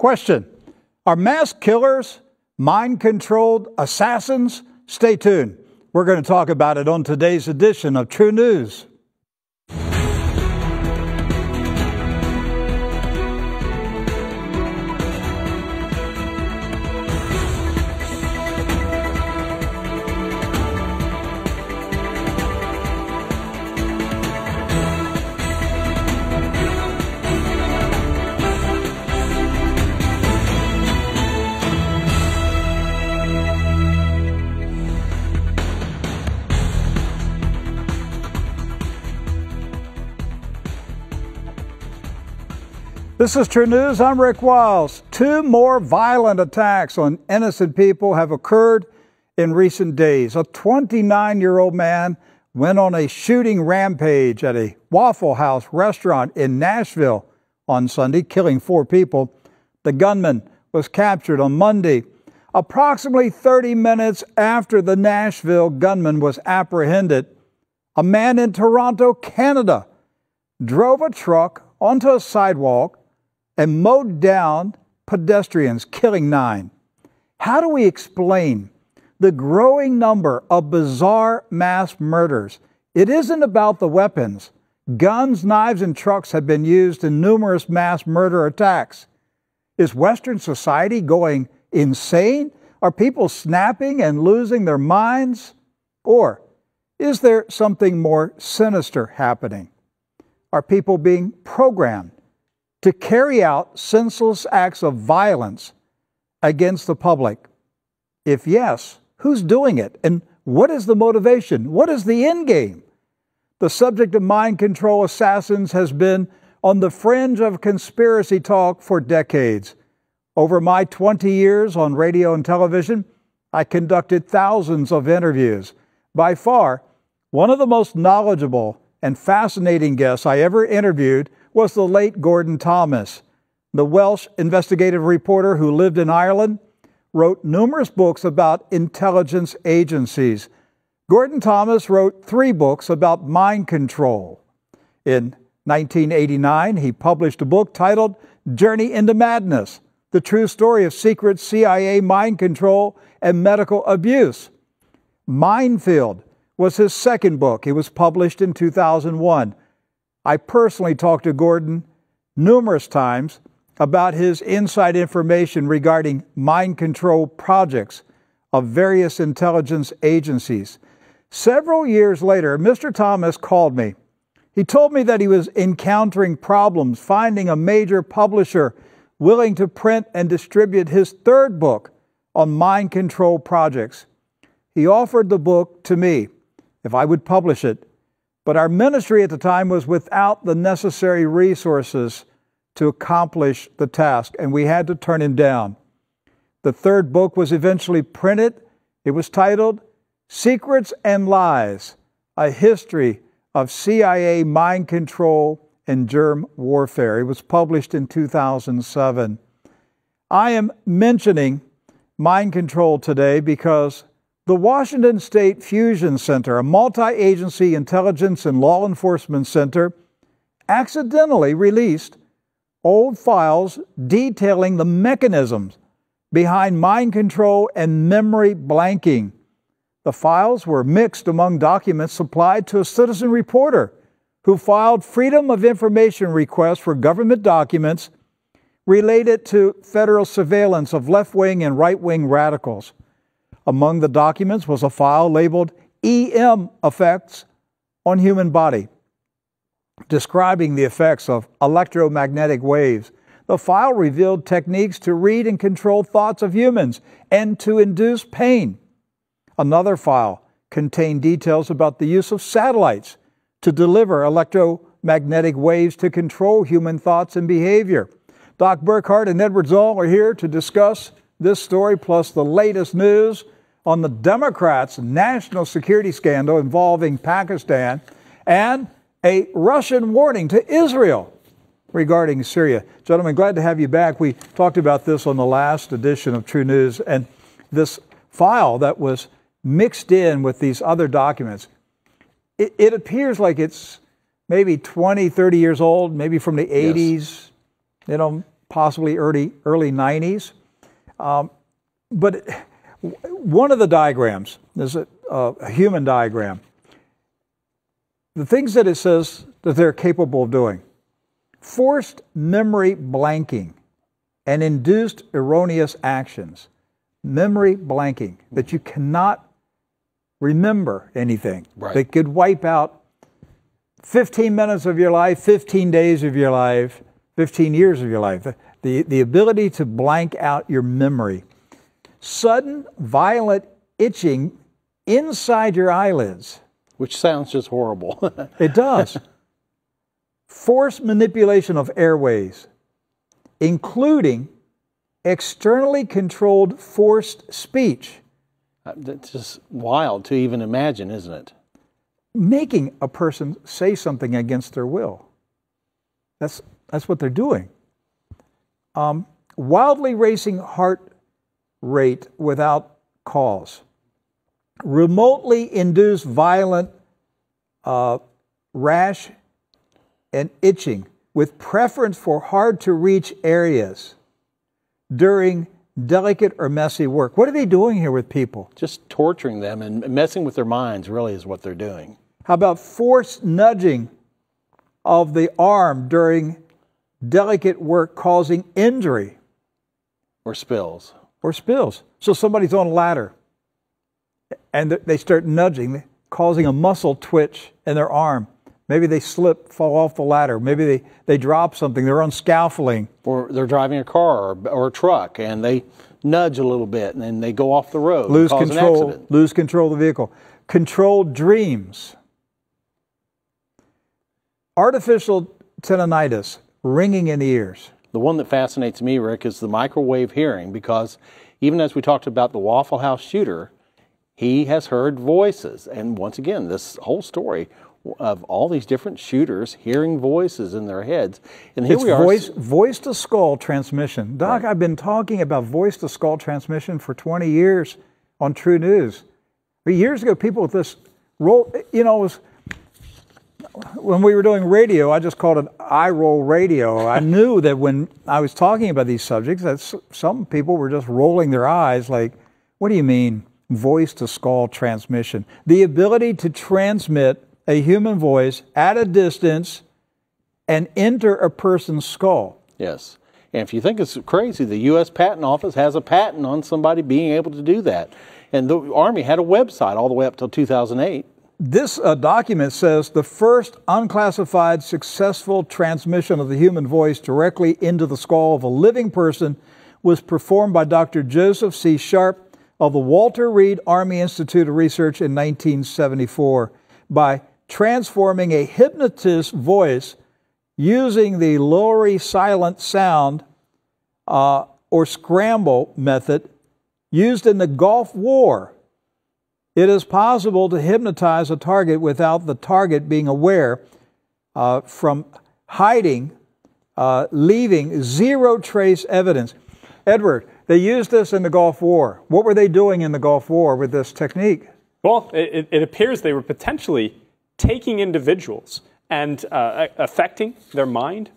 Question: are mass killers mind-controlled assassins? Stay tuned. We're going to talk about it on today's edition of True News. This is True News. I'm Rick Wiles. Two more violent attacks on innocent people have occurred in recent days. A 29-year-old man went on a shooting rampage at a Waffle House restaurant in Nashville on Sunday, killing 4 people. The gunman was captured on Monday. Approximately 30 minutes after the Nashville gunman was apprehended, a man in Toronto, Canada, drove a truck onto a sidewalk and mowed down pedestrians, killing 9. How do we explain the growing number of bizarre mass murders? It isn't about the weapons. Guns, knives, and trucks have been used in numerous mass murder attacks. Is Western society going insane? Are people snapping and losing their minds? Or is there something more sinister happening? Are people being programmed to carry out senseless acts of violence against the public? If yes, who's doing it? And what is the motivation? What is the end game? The subject of mind control assassins has been on the fringe of conspiracy talk for decades. Over my 20 years on radio and television, I conducted thousands of interviews. By far, one of the most knowledgeable and fascinating guests I ever interviewed was the late Gordon Thomas. The Welsh investigative reporter who lived in Ireland wrote numerous books about intelligence agencies. Gordon Thomas wrote 3 books about mind control. In 1989, he published a book titled Journey into Madness: The True Story of Secret CIA Mind Control and Medical Abuse. Minefield was his second book. It was published in 2001. I personally talked to Gordon numerous times about his inside information regarding mind control projects of various intelligence agencies. Several years later, Mr. Thomas called me. He told me that he was encountering problems finding a major publisher willing to print and distribute his 3rd book on mind control projects. He offered the book to me if I would publish it, but our ministry at the time was without the necessary resources to accomplish the task, and we had to turn him down. The 3rd book was eventually printed. It was titled Secrets and Lies: A History of CIA Mind Control and Germ Warfare. It was published in 2007. I am mentioning mind control today because the Washington State Fusion Center, a multi-agency intelligence and law enforcement center, accidentally released old files detailing the mechanisms behind mind control and memory blanking. The files were mixed among documents supplied to a citizen reporter who filed Freedom of Information requests for government documents related to federal surveillance of left-wing and right-wing radicals. Among the documents was a file labeled EM Effects on Human Body, describing the effects of electromagnetic waves. The file revealed techniques to read and control thoughts of humans and to induce pain. Another file contained details about the use of satellites to deliver electromagnetic waves to control human thoughts and behavior. Doc Burkhart and Edward Zoll are here to discuss this story, plus the latest news on the Democrats' national security scandal involving Pakistan and a Russian warning to Israel regarding Syria. Gentlemen, glad to have you back. We talked about this on the last edition of True News, and this file that was mixed in with these other documents, it appears like it's maybe 20, 30 years old, maybe from the 80s, you know, possibly early 90s. But one of the diagrams is a human diagram. The things that it says that they're capable of doing: forced memory blanking and induced erroneous actions. Memory blanking, that you cannot remember anything. Right. That could wipe out 15 minutes of your life, 15 days of your life, 15 years of your life. The ability to blank out your memory. Sudden, violent itching inside your eyelids. Which sounds just horrible. It does. Forced manipulation of airways, including externally controlled forced speech. That's just wild to even imagine, isn't it? Making a person say something against their will. That's what they're doing. Wildly racing heart rate without cause. Remotely induced violent rash and itching with preference for hard-to-reach areas during delicate or messy work. What are they doing here with people? Just torturing them and messing with their minds really is what they're doing. How about forced nudging of the arm during delicate work causing injury? Or spills. Or spills. So somebody's on a ladder and they start nudging, causing a muscle twitch in their arm. Maybe they slip, fall off the ladder. Maybe they drop something. They're on scaffolding. Or they're driving a car or a truck and they nudge a little bit and then they go off the road. Lose and cause control. an accident. Lose control of the vehicle. Controlled dreams. Artificial tinnitus, ringing in the ears. The one that fascinates me, Rick, is the microwave hearing, because even as we talked about the Waffle House shooter, he has heard voices. And once again, this whole story of all these different shooters hearing voices in their heads. And here it's we are. Voice-to-skull transmission. Doc, right. I've been talking about voice-to-skull transmission for 20 years on True News. But years ago, people with this roll, you know, when we were doing radio, I just called it eye-roll radio. I knew that when I was talking about these subjects, that some people were just rolling their eyes like, what do you mean, voice-to-skull transmission? The ability to transmit a human voice at a distance and enter a person's skull. Yes. And if you think it's crazy, the U.S. Patent Office has a patent on somebody being able to do that. And the Army had a website all the way up till 2008. This document says the first unclassified successful transmission of the human voice directly into the skull of a living person was performed by Dr. Joseph C. Sharp of the Walter Reed Army Institute of Research in 1974 by transforming a hypnotist's voice using the Lowry silent sound or scramble method used in the Gulf War. It is possible to hypnotize a target without the target being aware, from hiding, leaving zero trace evidence. Edward, they used this in the Gulf War. What were they doing in the Gulf War with this technique? Well, it appears they were potentially taking individuals and affecting their mind,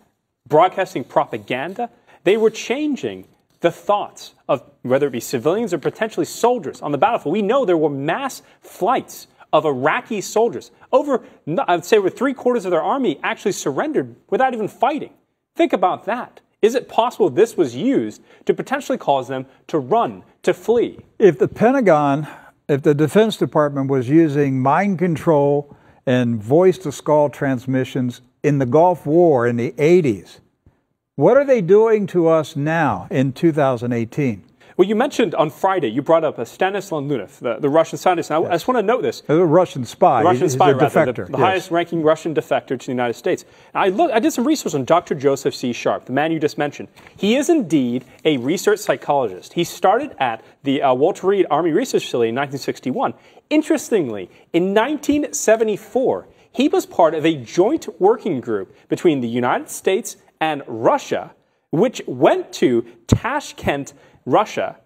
broadcasting propaganda. They were changing the thoughts of whether it be civilians or potentially soldiers on the battlefield. We know there were mass flights of Iraqi soldiers. I'd say over 3/4 of their army actually surrendered without even fighting. Think about that. Is it possible this was used to potentially cause them to run, to flee? If the Pentagon, if the Defense Department was using mind control and voice-to-skull transmissions in the Gulf War in the 80s, what are they doing to us now in 2018? Well, you mentioned on Friday, you brought up Stanislav Lunev, the Russian scientist. And I just want to note this. A Russian spy. The Russian spy, the defector. The highest-ranking Russian defector to the United States. And I did some research on Dr. Joseph C. Sharp, the man you just mentioned. He is indeed a research psychologist. He started at the Walter Reed Army Research Facility in 1961. Interestingly, in 1974, he was part of a joint working group between the United States and Russia, which went to Tashkent, Russia,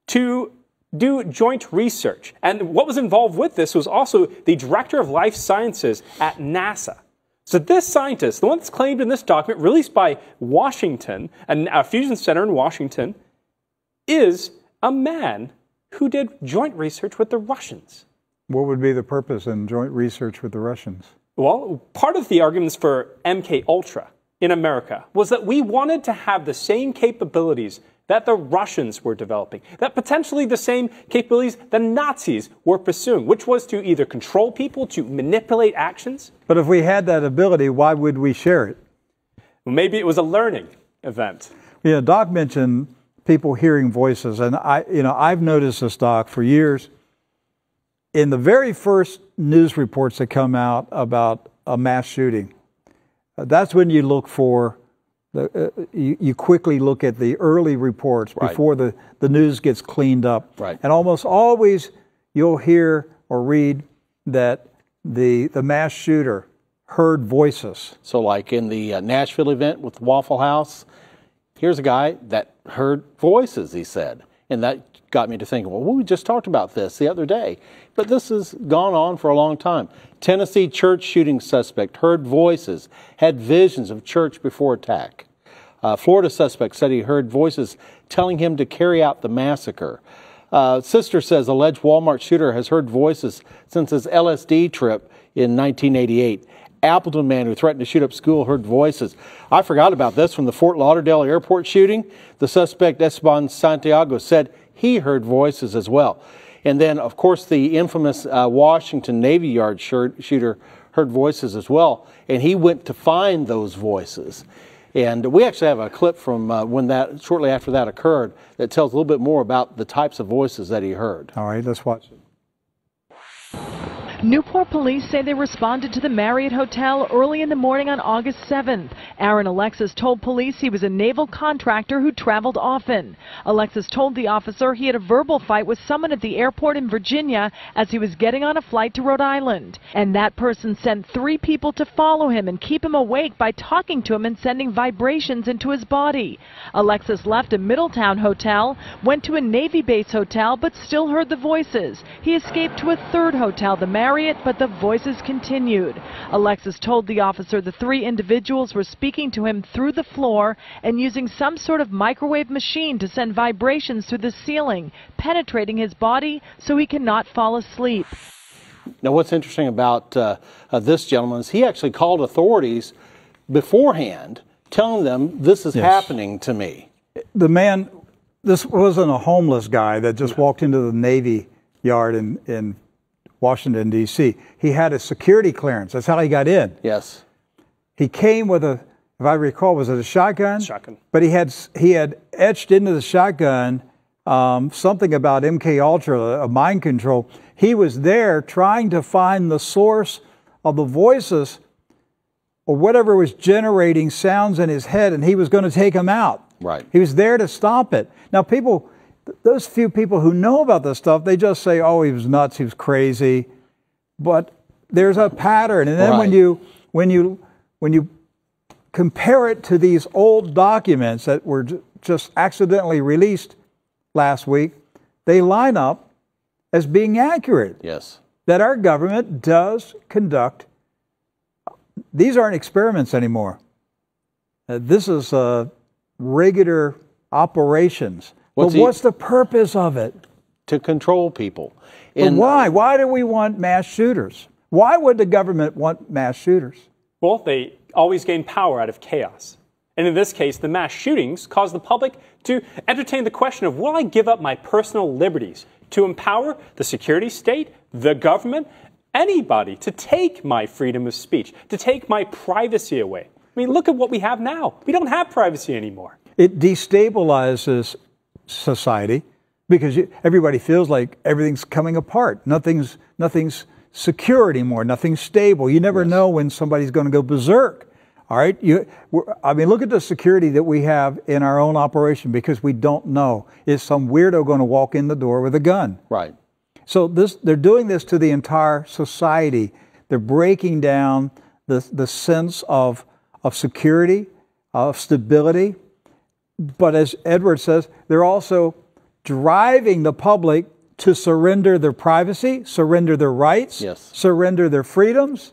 to do joint research. And what was involved with this was also the director of life sciences at NASA. So this scientist, the one that's claimed in this document released by Washington, a fusion center in Washington, is a man who did joint research with the Russians. What would be the purpose in joint research with the Russians? Well, part of the arguments for MK in America was that we wanted to have the same capabilities that the Russians were developing, that potentially the same capabilities the Nazis were pursuing, which was to either control people, to manipulate actions. But if we had that ability, why would we share it? Well, maybe it was a learning event. Yeah, Doc mentioned people hearing voices, and I've noticed this, Doc, for years. In the very first news reports that come out about a mass shooting, that's when you look for you quickly look at the early reports before the news gets cleaned up. Right. And almost always you'll hear or read that the mass shooter heard voices. So like in the Nashville event with Waffle House, here's a guy that heard voices, he said. And that got me to thinking, well, we just talked about this the other day. But this has gone on for a long time. Tennessee church shooting suspect heard voices, had visions of church before attack. Florida suspect said he heard voices telling him to carry out the massacre. Sister says alleged Walmart shooter has heard voices since his LSD trip in 1988. Appleton man who threatened to shoot up school heard voices. I forgot about this from the Fort Lauderdale airport shooting. The suspect, Esteban Santiago, said he heard voices as well. And then, of course, the infamous Washington Navy Yard shooter heard voices as well. And he went to find those voices. And we actually have a clip from shortly after that occurred that tells a little bit more about the types of voices that he heard. All right, let's watch it. Newport police say they responded to the Marriott Hotel early in the morning on August 7th. Aaron Alexis told police he was a naval contractor who traveled often. Alexis told the officer he had a verbal fight with someone at the airport in Virginia as he was getting on a flight to Rhode Island. And that person sent 3 people to follow him and keep him awake by talking to him and sending vibrations into his body. Alexis left a Middletown hotel, went to a Navy base hotel, but still heard the voices. He escaped to a 3rd hotel, the Marriott, but the voices continued. Alexis told the officer the 3 individuals were speaking to him through the floor and using some sort of microwave machine to send vibrations through the ceiling, penetrating his body so he cannot fall asleep. Now, what's interesting about this gentleman is he actually called authorities beforehand, telling them this is happening to me. The man, this wasn't a homeless guy that just walked into the Navy Yard in Washington, D.C. He had a security clearance. That's how he got in. Yes. He came with a, if I recall, was it a shotgun? Shotgun. But he had etched into the shotgun something about MK Ultra, a mind control. He was there trying to find the source of the voices or whatever was generating sounds in his head, and he was going to take him out. Right. He was there to stop it. Now, people, those few people who know about this stuff, they just say, oh, he was nuts, he was crazy. But there's a pattern. And then when you compare it to these old documents that were just accidentally released last week, they line up as being accurate. Yes. That our government does conduct. These aren't experiments anymore. This is regular operations. What's the purpose of it? To control people. But why? Why do we want mass shooters? Why would the government want mass shooters? Well, they always gain power out of chaos. And in this case, the mass shootings cause the public to entertain the question of, will I give up my personal liberties to empower the security state, the government, anybody to take my freedom of speech, to take my privacy away? I mean, look at what we have now. We don't have privacy anymore. It destabilizes society because everybody feels like everything's coming apart. Nothing's secure anymore. Nothing's stable. You never know when somebody's going to go berserk. All right. I mean, look at the security that we have in our own operation because we don't know. Is some weirdo going to walk in the door with a gun? Right. So they're doing this to the entire society. They're breaking down the sense of security, of stability. But as Edward says, they're also driving the public to surrender their privacy, surrender their rights, surrender their freedoms.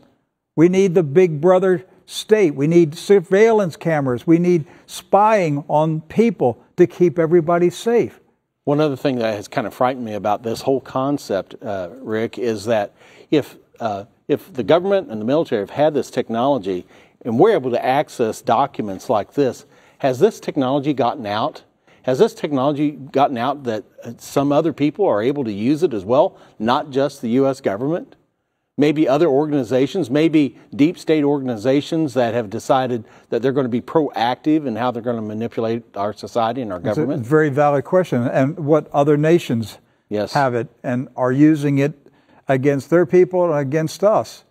We need the big brother state. We need surveillance cameras. We need spying on people to keep everybody safe. One other thing that has kind of frightened me about this whole concept, Rick, is that if the government and the military have had this technology and we're able to access documents like this, has this technology gotten out? Has this technology gotten out that some other people are able to use it as well, not just the U.S. government? Maybe other organizations, maybe deep state organizations that have decided that they're going to be proactive in how they're going to manipulate our society and our government? It's a very valid question. And what other nations have it and are using it against their people and against us?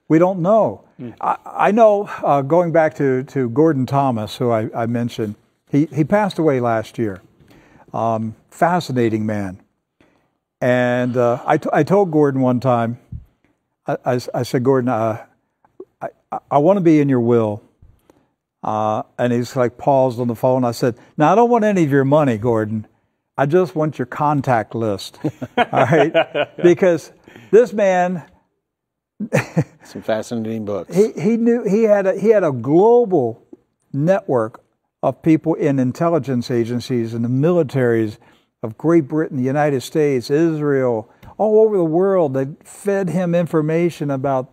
We don't know. I know, going back to Gordon Thomas, who I mentioned, he passed away last year. Fascinating man. And I told Gordon one time, I said, Gordon, I want to be in your will. And he's like paused on the phone. I said, now I don't want any of your money, Gordon. I just want your contact list. All right? Because this man, some fascinating books. He knew he had a global network of people in intelligence agencies and the militaries of Great Britain, the United States, Israel, all over the world. They fed him information about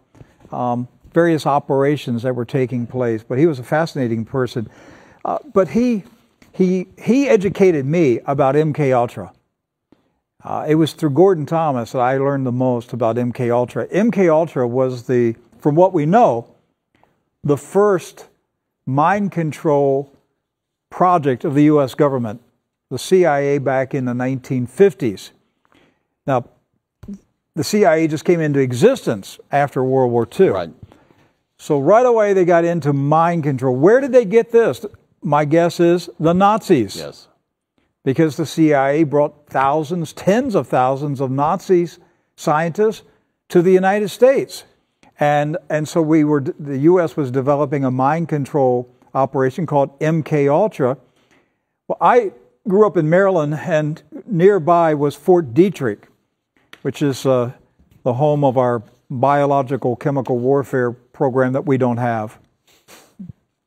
various operations that were taking place. But he was a fascinating person. But he educated me about MK Ultra. It was through Gordon Thomas that I learned the most about MK Ultra. MK Ultra was from what we know, the first mind control project of the U.S. government, the CIA back in the 1950s. Now, the CIA just came into existence after World War II. Right. So right away they got into mind control. Where did they get this? My guess is the Nazis. Yes. Because the CIA brought thousands, tens of thousands of Nazis, scientists, to the United States. And so the U.S. was developing a mind control operation called MK Ultra. Well, I grew up in Maryland, and nearby was Fort Detrick, which is the home of our biological chemical warfare program that we don't have.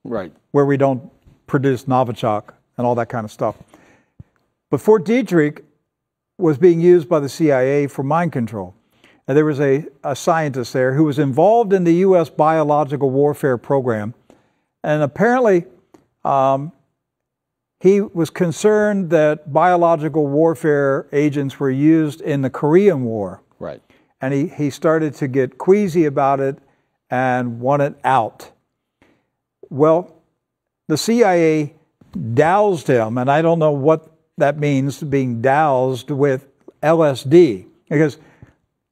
Right. Where we don't produce Novichok and all that kind of stuff. But Fort Detrick was being used by the CIA for mind control. And there was a scientist there who was involved in the U.S. biological warfare program. And apparently, he was concerned that biological warfare agents were used in the Korean War. Right. And he started to get queasy about it and wanted out. Well, the CIA doused him, and I don't know what that means, being doused with LSD, because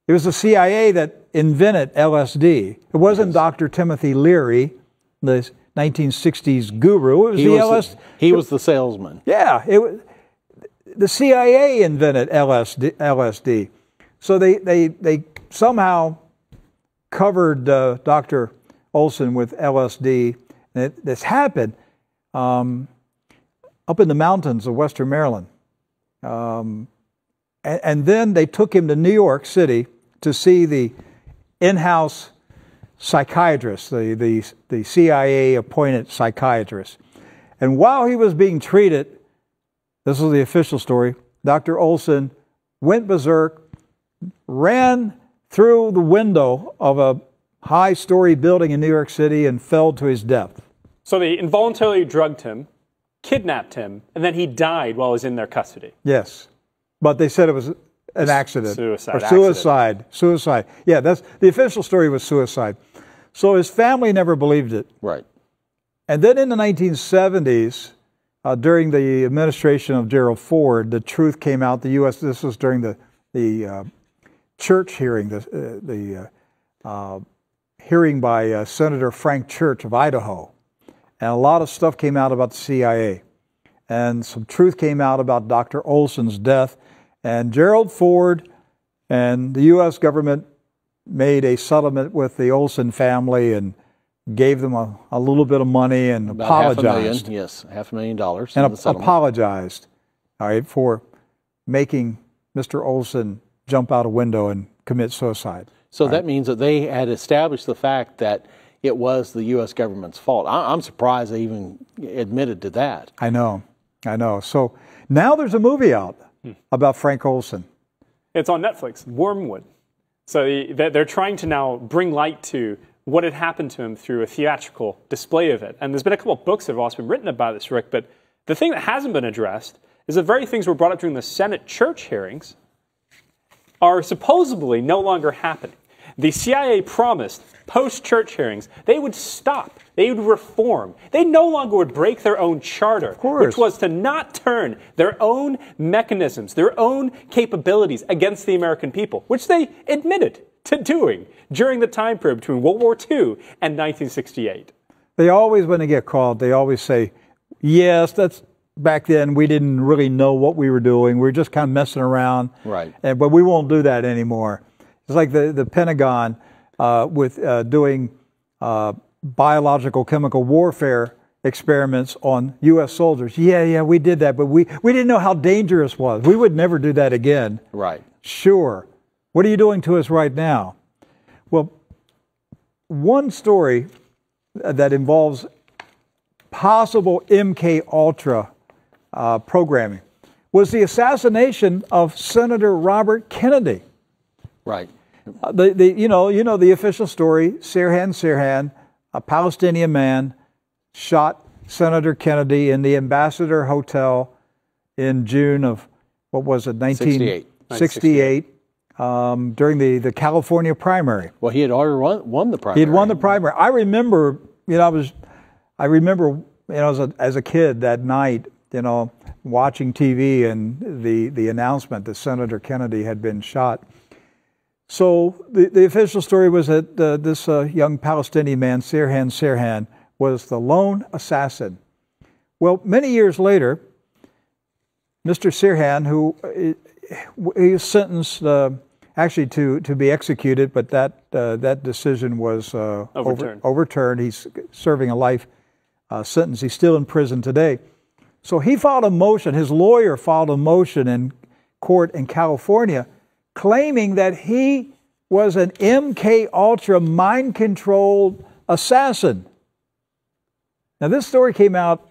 it was the CIA that invented LSD. It wasn't Dr. Timothy Leary, the 1960s guru. It was he was the salesman. Yeah, the CIA invented LSD. So they somehow covered Dr. Olson with LSD. And this happened up in the mountains of western Maryland. And then they took him to New York City to see the in-house psychiatrist, the CIA-appointed psychiatrist. And while he was being treated, this is the official story, Dr. Olson went berserk, ran through the window of a high-story building in New York City and fell to his death. So they involuntarily drugged him, kidnapped him, and then he died while he was in their custody. Yes. But they said it was an accident. Suicide. Suicide. Yeah, the official story was suicide. So his family never believed it. Right. And then in the 1970s, during the administration of Gerald Ford, the truth came out. The U.S. This was during the church hearing, the hearing by Senator Frank Church of Idaho, and a lot of stuff came out about the CIA, and some truth came out about Dr. Olson's death, and Gerald Ford and the U.S. government made a settlement with the Olson family and gave them a little bit of money and about apologized. $500,000, and apologized, all right, for making Mr. Olson jump out a window and commit suicide. So that means that they had established the fact that it was the U.S. government's fault. I'm surprised they even admitted to that. I know. So now there's a movie out about Frank Olson. It's on Netflix, Wormwood. So they're trying to now bring light to what had happened to him through a theatrical display of it. And there's been a couple of books that have also been written about this, Rick, but the thing that hasn't been addressed is the very things were brought up during the Senate church hearings are supposedly no longer happening. The CIA promised post-church hearings they would stop, they would reform. They no longer would break their own charter, which was to not turn their own mechanisms, their own capabilities against the American people, which they admitted to doing during the time period between World War II and 1968. They always, when they get called, they always say, yes, that's back then we didn't really know what we were doing. We were just kind of messing around. Right. But we won't do that anymore. It's like the Pentagon with doing biological chemical warfare experiments on U.S. soldiers. Yeah, we did that, but we didn't know how dangerous it was. We would never do that again. Right. Sure. What are you doing to us right now? Well, one story that involves possible MK Ultra programming was the assassination of Senator Robert Kennedy. Right. You know the official story. Sirhan, a Palestinian man, shot Senator Kennedy in the Ambassador Hotel in June of, what was it, 1968, during the California primary. Well, he had already won the primary. He had won the primary. I remember, as a kid that night, watching TV and the announcement that Senator Kennedy had been shot. So the official story was that this young Palestinian man, Sirhan, was the lone assassin. Well, many years later, Mr. Sirhan, who he was sentenced actually to be executed, but that decision was overturned. He's serving a life sentence. He's still in prison today. So he filed a motion, his lawyer filed a motion in court in California claiming that he was an MK Ultra mind-controlled assassin. Now this story came out,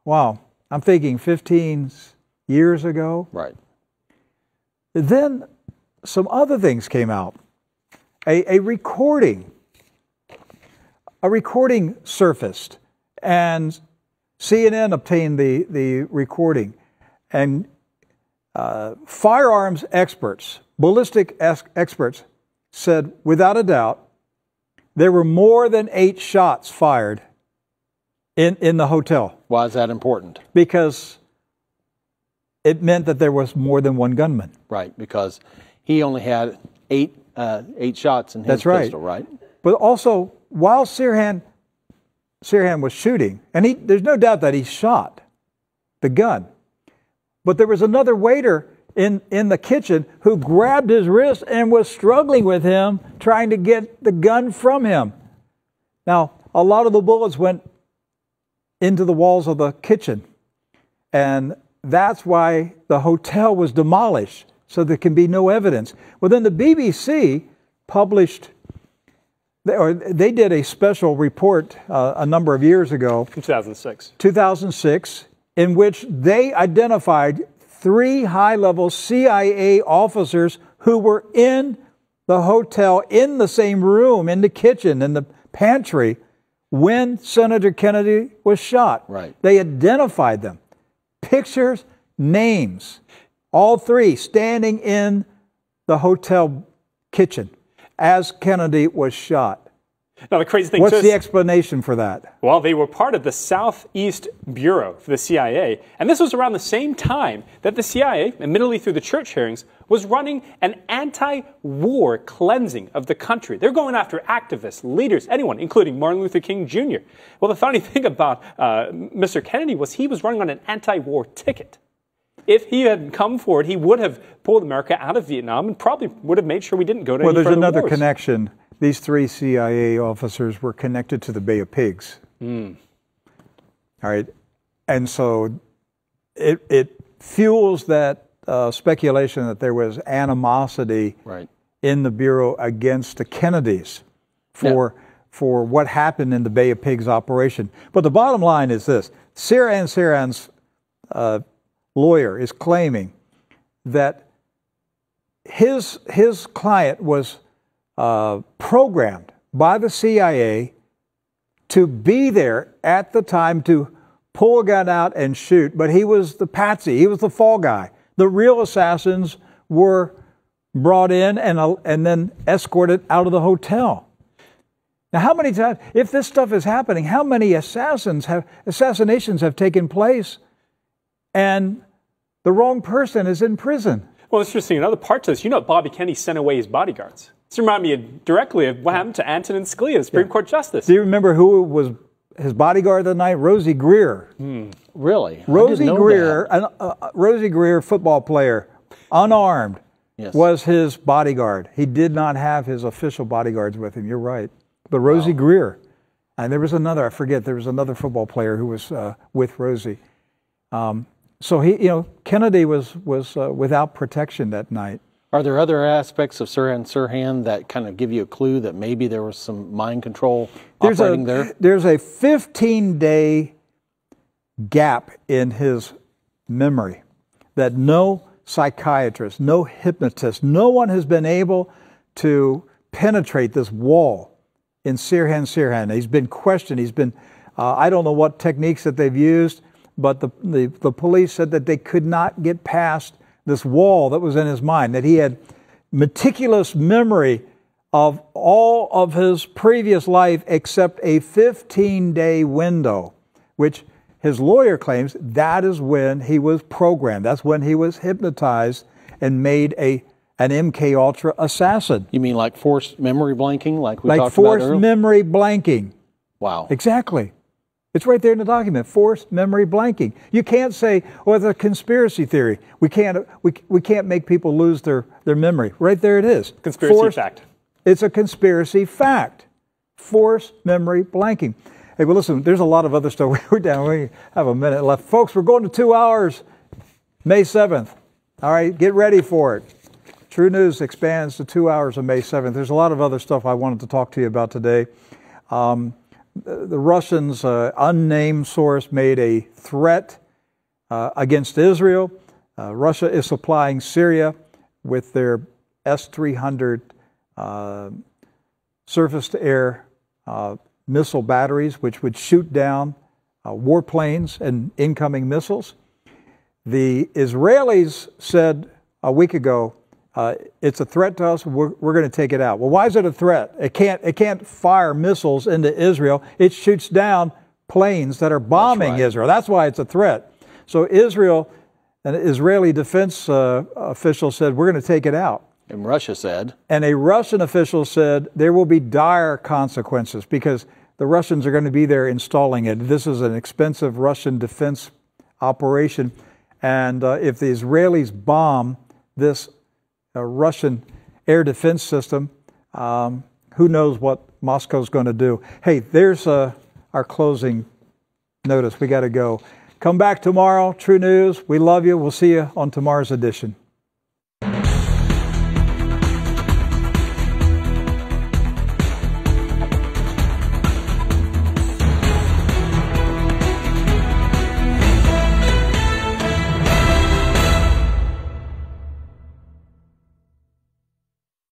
wow, I'm thinking 15 years ago. Right. Then some other things came out. A recording surfaced, and CNN obtained the recording, and firearms experts, ballistic experts, said without a doubt there were more than 8 shots fired in the hotel. Why is that important? Because it meant that there was more than one gunman. Right, because he only had 8 shots in his pistol, right? But also, while Sirhan was shooting, and there's no doubt that he shot the gun, but there was another waiter in the kitchen who grabbed his wrist and was struggling with him, trying to get the gun from him. Now, a lot of the bullets went into the walls of the kitchen, and that's why the hotel was demolished, so there can be no evidence. Well, then the BBC published, they did a special report a number of years ago. 2006, in which they identified 3 high-level CIA officers who were in the hotel, in the same room, in the kitchen, in the pantry, when Senator Kennedy was shot. Right. They identified them. Pictures, names, all 3 standing in the hotel kitchen as Kennedy was shot. Now, the crazy thing What's the explanation for that? Well, they were part of the Southeast Bureau for the CIA, and this was around the same time that the CIA, admittedly through the church hearings, was running an anti-war cleansing of the country. They're going after activists, leaders, anyone, including Martin Luther King Jr. Well, the funny thing about Mr. Kennedy was he was running on an anti-war ticket. If he had come forward, he would have pulled America out of Vietnam and probably would have made sure we didn't go to any further wars. Well, there's another connection. These 3 CIA officers were connected to the Bay of Pigs. All right. And so it fuels that speculation that there was animosity in the Bureau against the Kennedys for what happened in the Bay of Pigs operation. But the bottom line is this. Sirhan's lawyer is claiming that his client was programmed by the CIA to be there at the time to pull a gun out and shoot, but he was the patsy. He was the fall guy. The real assassins were brought in and then escorted out of the hotel. Now, how many times, if this stuff is happening, how many assassinations have taken place and the wrong person is in prison? Well, it's interesting. Another part to this, Bobby Kennedy sent away his bodyguards. This reminds me directly of what happened to Antonin Scalia, the Supreme Court Justice. Do you remember who was his bodyguard that night? Rosie Greer. Really? Rosie Greer, football player, unarmed, was his bodyguard. He did not have his official bodyguards with him. You're right. But Rosie Greer, and there was another, I forget, there was another football player who was with Rosie. So Kennedy was without protection that night. Are there other aspects of Sirhan that kind of give you a clue that maybe there was some mind control operating there? There's a 15-day gap in his memory that no psychiatrist, no hypnotist, no one has been able to penetrate this wall in Sirhan. He's been questioned. He's been, I don't know what techniques that they've used, but the police said that they could not get past this wall that was in his mind, that he had meticulous memory of all of his previous life except a 15-day window, which his lawyer claims that is when he was programmed. That's when he was hypnotized and made an MK Ultra assassin. You mean like forced memory blanking, like we talked about earlier? Like forced memory blanking. Wow. Exactly. It's right there in the document, forced memory blanking. You can't say, well, it's a conspiracy theory. We can't make people lose their memory. Right there it is. Conspiracy fact. It's a conspiracy fact. Forced memory blanking. Hey, well, listen, there's a lot of other stuff. We're down. We have a minute left. Folks, we're going to 2 hours, May 7th. All right, get ready for it. True News expands to 2 hours on May 7th. There's a lot of other stuff I wanted to talk to you about today. The Russians, unnamed source, made a threat against Israel. Russia is supplying Syria with their S-300 surface-to-air missile batteries, which would shoot down warplanes and incoming missiles. The Israelis said a week ago, it's a threat to us. We're going to take it out. Well, why is it a threat? It can't fire missiles into Israel. It shoots down planes that are bombing Israel. That's why it's a threat. So Israel, an Israeli defense official said, we're going to take it out. And Russia said? And a Russian official said there will be dire consequences because the Russians are going to be there installing it. This is an expensive Russian defense operation. And if the Israelis bomb this Russian air defense system, who knows what Moscow's going to do. Hey, there's our closing notice. We got to go. Come back tomorrow, True News. We love you. We'll see you on tomorrow's edition.